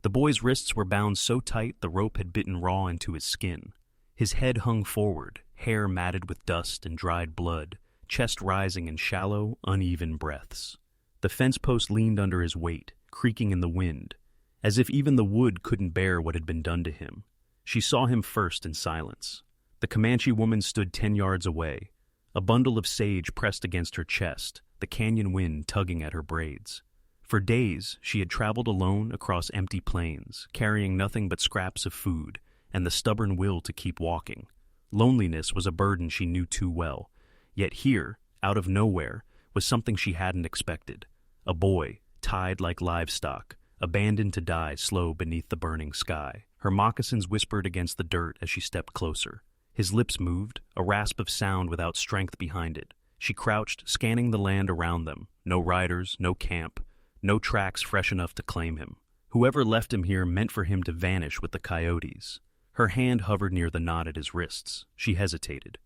The boy's wrists were bound so tight the rope had bitten raw into his skin. His head hung forward, hair matted with dust and dried blood, chest rising in shallow, uneven breaths. The fence post leaned under his weight, creaking in the wind, as if even the wood couldn't bear what had been done to him. She saw him first in silence. The Comanche woman stood 10 yards away, a bundle of sage pressed against her chest, the canyon wind tugging at her braids. For days, she had traveled alone across empty plains, carrying nothing but scraps of food and the stubborn will to keep walking. Loneliness was a burden she knew too well. Yet here, out of nowhere, was something she hadn't expected. A boy, tied like livestock, abandoned to die slow beneath the burning sky. Her moccasins whispered against the dirt as she stepped closer. His lips moved, a rasp of sound without strength behind it. She crouched, scanning the land around them. No riders, no camp, no tracks fresh enough to claim him. Whoever left him here meant for him to vanish with the coyotes. Her hand hovered near the knot at his wrists. She hesitated.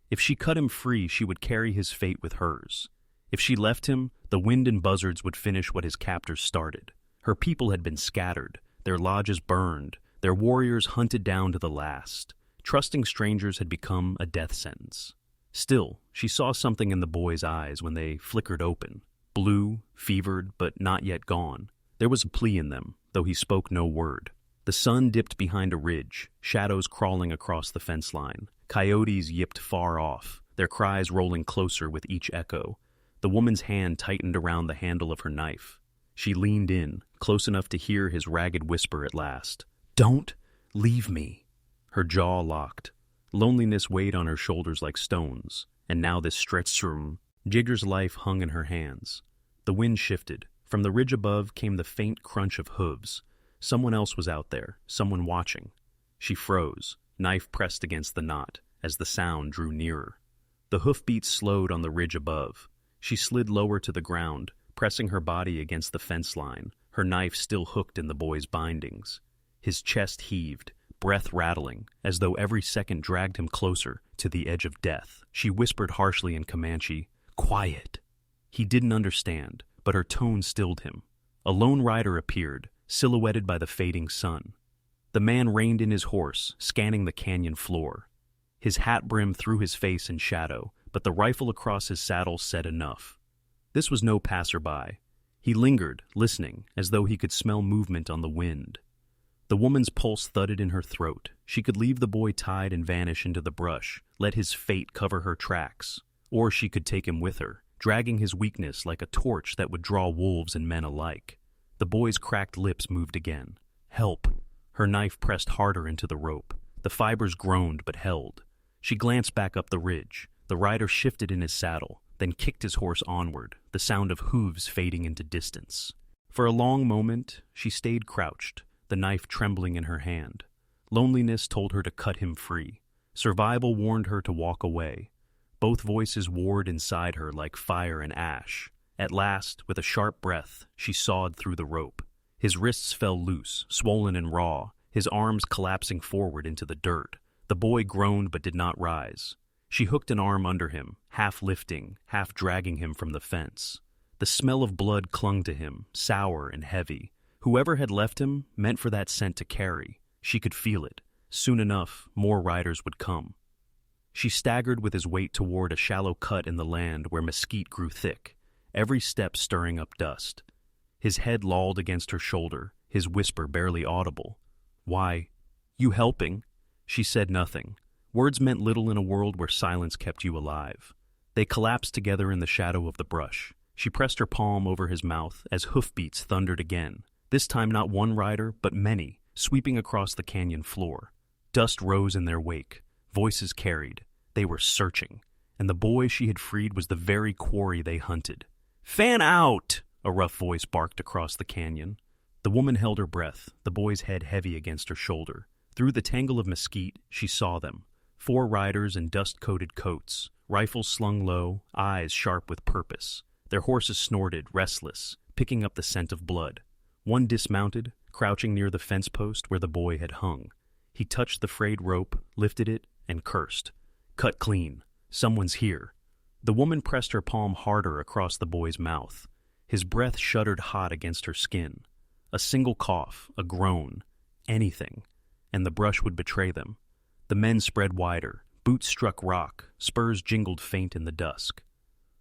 If she cut him free, she would carry his fate with hers. If she left him, the wind and buzzards would finish what his captors started. Her people had been scattered, their lodges burned, their warriors hunted down to the last. Trusting strangers had become a death sentence. Still, she saw something in the boy's eyes when they flickered open. Blue, fevered, but not yet gone. There was a plea in them, though he spoke no word. The sun dipped behind a ridge, shadows crawling across the fence line. Coyotes yipped far off, their cries rolling closer with each echo. The woman's hand tightened around the handle of her knife. She leaned in, close enough to hear his ragged whisper at last. "Don't leave me." Her jaw locked. Loneliness weighed on her shoulders like stones, and now this stretched room. Jigger's life hung in her hands. The wind shifted. From the ridge above came the faint crunch of hooves. Someone else was out there, someone watching. She froze, knife pressed against the knot, as the sound drew nearer. The hoofbeats slowed on the ridge above. She slid lower to the ground, pressing her body against the fence line, her knife still hooked in the boy's bindings. His chest heaved, breath rattling, as though every second dragged him closer to the edge of death. She whispered harshly in Comanche, "Quiet." He didn't understand, but her tone stilled him. A lone rider appeared, silhouetted by the fading sun. The man reined in his horse, scanning the canyon floor. His hat brim threw his face in shadow, but the rifle across his saddle said enough. This was no passerby. He lingered, listening, as though he could smell movement on the wind. The woman's pulse thudded in her throat. She could leave the boy tied and vanish into the brush, let his fate cover her tracks. Or she could take him with her, dragging his weakness like a torch that would draw wolves and men alike. The boy's cracked lips moved again. "Help." Her knife pressed harder into the rope. The fibers groaned but held. She glanced back up the ridge. The rider shifted in his saddle, then kicked his horse onward, the sound of hooves fading into distance. For a long moment, she stayed crouched, the knife trembling in her hand. Loneliness told her to cut him free. Survival warned her to walk away. Both voices warred inside her like fire and ash. At last, with a sharp breath, she sawed through the rope. His wrists fell loose, swollen and raw, his arms collapsing forward into the dirt. The boy groaned but did not rise. She hooked an arm under him, half lifting, half dragging him from the fence. The smell of blood clung to him, sour and heavy. Whoever had left him meant for that scent to carry. She could feel it. Soon enough, more riders would come. She staggered with his weight toward a shallow cut in the land where mesquite grew thick, every step stirring up dust. His head lolled against her shoulder, his whisper barely audible. "Why, you helping?" She said nothing. Words meant little in a world where silence kept you alive. They collapsed together in the shadow of the brush. She pressed her palm over his mouth as hoofbeats thundered again. This time not one rider, but many, sweeping across the canyon floor. Dust rose in their wake. Voices carried. They were searching. And the boy she had freed was the very quarry they hunted. "Fan out!" a rough voice barked across the canyon. The woman held her breath, the boy's head heavy against her shoulder. Through the tangle of mesquite, she saw them. 4 riders in dust-coated coats, rifles slung low, eyes sharp with purpose. Their horses snorted, restless, picking up the scent of blood. One dismounted, crouching near the fence post where the boy had hung. He touched the frayed rope, lifted it, and cursed. "Cut clean. Someone's here." The woman pressed her palm harder across the boy's mouth. His breath shuddered hot against her skin. A single cough, a groan, anything, and the brush would betray them. The men spread wider, boots struck rock, spurs jingled faint in the dusk.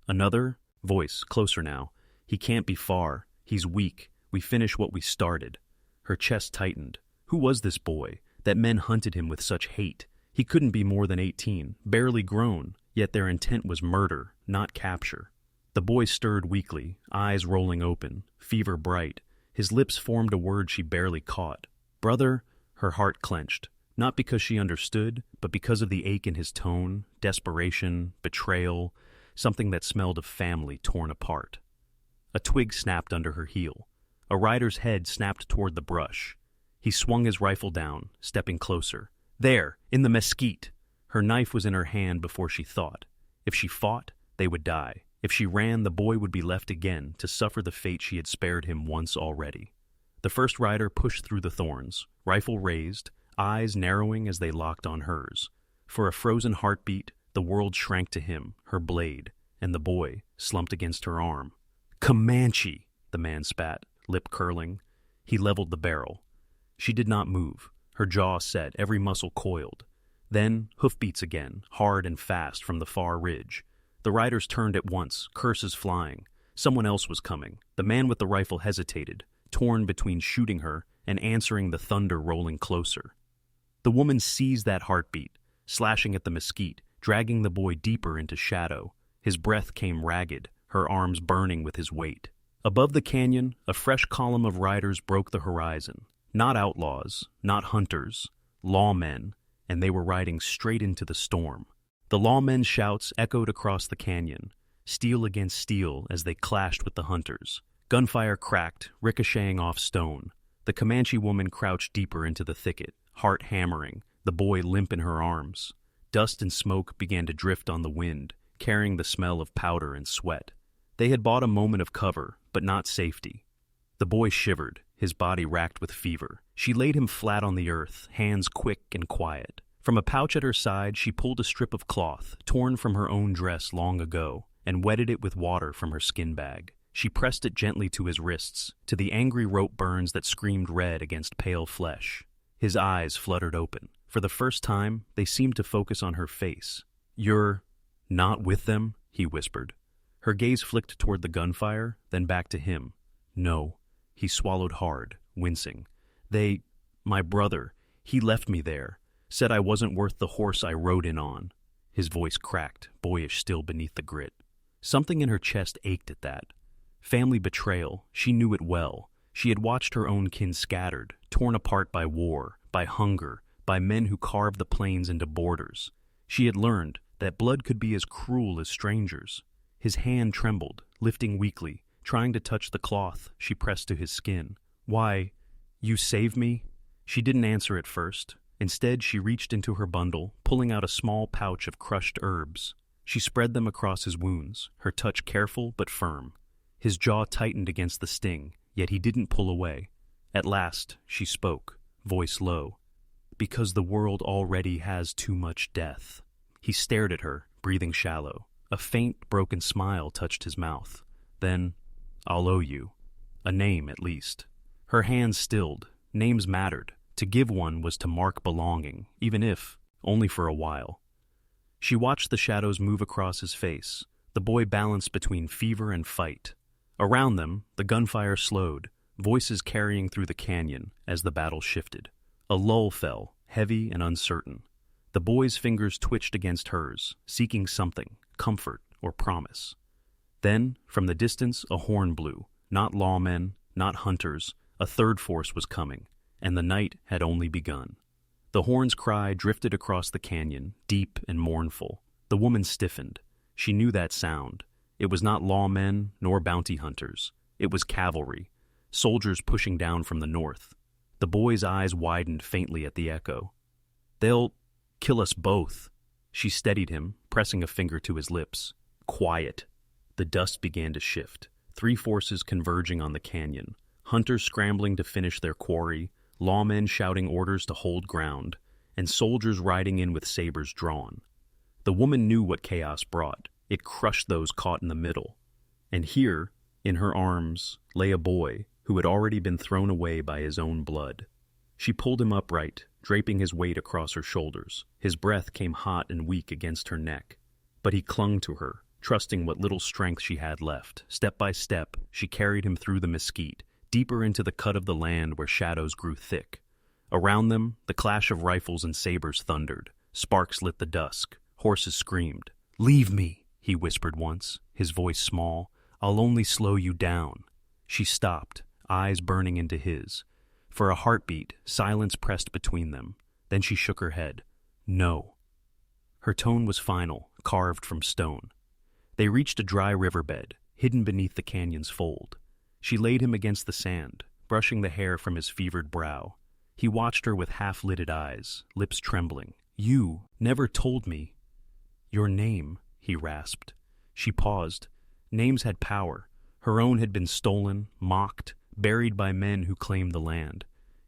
Another voice, closer now. He can't be far. He's weak. We finish what we started. Her chest tightened. Who was this boy, that men hunted him with such hate? He couldn't be more than 18, barely grown, yet their intent was murder, not capture. The boy stirred weakly, eyes rolling open, fever bright. His lips formed a word she barely caught. Brother, her heart clenched, not because she understood, but because of the ache in his tone, desperation, betrayal, something that smelled of family torn apart. A twig snapped under her heel. A rider's head snapped toward the brush. He swung his rifle down, stepping closer. There, in the mesquite! Her knife was in her hand before she thought. If she fought, they would die. If she ran, the boy would be left again to suffer the fate she had spared him once already. The first rider pushed through the thorns, rifle raised, eyes narrowing as they locked on hers. For a frozen heartbeat, the world shrank to him, her blade, and the boy slumped against her arm. Comanche! The man spat, lip curling. He leveled the barrel. She did not move, her jaw set, every muscle coiled. Then, hoofbeats again, hard and fast from the far ridge. The riders turned at once, curses flying. Someone else was coming. The man with the rifle hesitated, torn between shooting her and answering the thunder rolling closer. The woman seized that heartbeat, slashing at the mesquite, dragging the boy deeper into shadow. His breath came ragged, her arms burning with his weight. Above the canyon, a fresh column of riders broke the horizon. Not outlaws, not hunters, lawmen, and they were riding straight into the storm. The lawmen's shouts echoed across the canyon, steel against steel as they clashed with the hunters. Gunfire cracked, ricocheting off stone. The Comanche woman crouched deeper into the thicket, heart hammering, the boy limp in her arms. Dust and smoke began to drift on the wind, carrying the smell of powder and sweat. They had bought a moment of cover, but not safety. The boy shivered, his body racked with fever. She laid him flat on the earth, hands quick and quiet. From a pouch at her side, she pulled a strip of cloth, torn from her own dress long ago, and wetted it with water from her skin bag. She pressed it gently to his wrists, to the angry rope burns that screamed red against pale flesh. His eyes fluttered open. For the first time, they seemed to focus on her face. "You're not with them?" he whispered. Her gaze flicked toward the gunfire, then back to him. "No." He swallowed hard, wincing. My brother, he left me there. Said I wasn't worth the horse I rode in on." His voice cracked, boyish still beneath the grit. Something in her chest ached at that. Family betrayal, she knew it well. She had watched her own kin scattered, torn apart by war, by hunger, by men who carved the plains into borders. She had learned that blood could be as cruel as strangers. His hand trembled, lifting weakly, trying to touch the cloth she pressed to his skin. "Why, you saved me?" She didn't answer at first. Instead, she reached into her bundle, pulling out a small pouch of crushed herbs. She spread them across his wounds, her touch careful but firm. His jaw tightened against the sting, yet he didn't pull away. At last, she spoke, voice low. "Because the world already has too much death." He stared at her, breathing shallow. A faint, broken smile touched his mouth. Then, "I'll owe you. A name, at least." Her hands stilled. Names mattered. To give one was to mark belonging, even if only for a while. She watched the shadows move across his face, the boy balanced between fever and fight. Around them, the gunfire slowed, voices carrying through the canyon as the battle shifted. A lull fell, heavy and uncertain. The boy's fingers twitched against hers, seeking something, comfort or promise. Then, from the distance, a horn blew. Not lawmen, not hunters, a third force was coming. And the night had only begun. The horn's cry drifted across the canyon, deep and mournful. The woman stiffened. She knew that sound. It was not lawmen nor bounty hunters. It was cavalry, soldiers pushing down from the north. The boy's eyes widened faintly at the echo. "They'll kill us both." She steadied him, pressing a finger to his lips. "Quiet." The dust began to shift, 3 forces converging on the canyon, hunters scrambling to finish their quarry, lawmen shouting orders to hold ground, and soldiers riding in with sabers drawn. The woman knew what chaos brought. It crushed those caught in the middle. And here, in her arms, lay a boy, who had already been thrown away by his own blood. She pulled him upright, draping his weight across her shoulders. His breath came hot and weak against her neck. But he clung to her, trusting what little strength she had left. Step by step, she carried him through the mesquite, deeper into the cut of the land where shadows grew thick. Around them, the clash of rifles and sabers thundered. Sparks lit the dusk. Horses screamed. "Leave me," he whispered once, his voice small. "I'll only slow you down." She stopped, eyes burning into his. For a heartbeat, silence pressed between them. Then she shook her head. "No." Her tone was final, carved from stone. They reached a dry riverbed, hidden beneath the canyon's fold. She laid him against the sand, brushing the hair from his fevered brow. He watched her with half-lidded eyes, lips trembling. "You never told me." "Your name," he rasped. She paused. Names had power. Her own had been stolen, mocked, buried by men who claimed the land.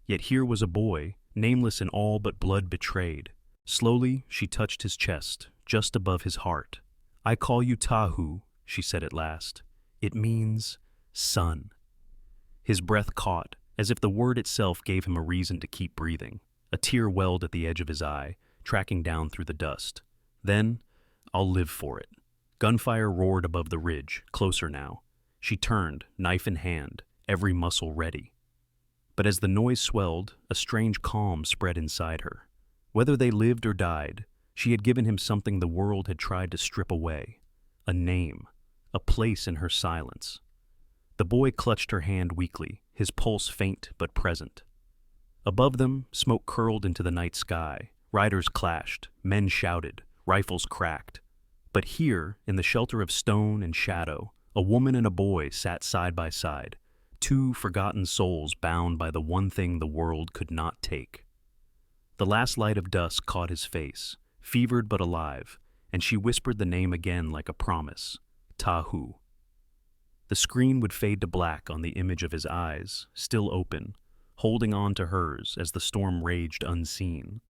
Yet here was a boy, nameless in all but blood betrayed. Slowly, she touched his chest, just above his heart. "I call you Tahu," she said at last. "It means son." His breath caught, as if the word itself gave him a reason to keep breathing. A tear welled at the edge of his eye, tracking down through the dust. Then, "I'll live for it." Gunfire roared above the ridge, closer now. She turned, knife in hand, every muscle ready. But as the noise swelled, a strange calm spread inside her. Whether they lived or died, she had given him something the world had tried to strip away. A name, a place in her silence. The boy clutched her hand weakly, his pulse faint but present. Above them, smoke curled into the night sky. Riders clashed, men shouted, rifles cracked. But here, in the shelter of stone and shadow, a woman and a boy sat side by side, two forgotten souls bound by the one thing the world could not take. The last light of dusk caught his face, fevered but alive, and she whispered the name again like a promise, Tahu. The screen would fade to black on the image of his eyes, still open, holding on to hers as the storm raged unseen.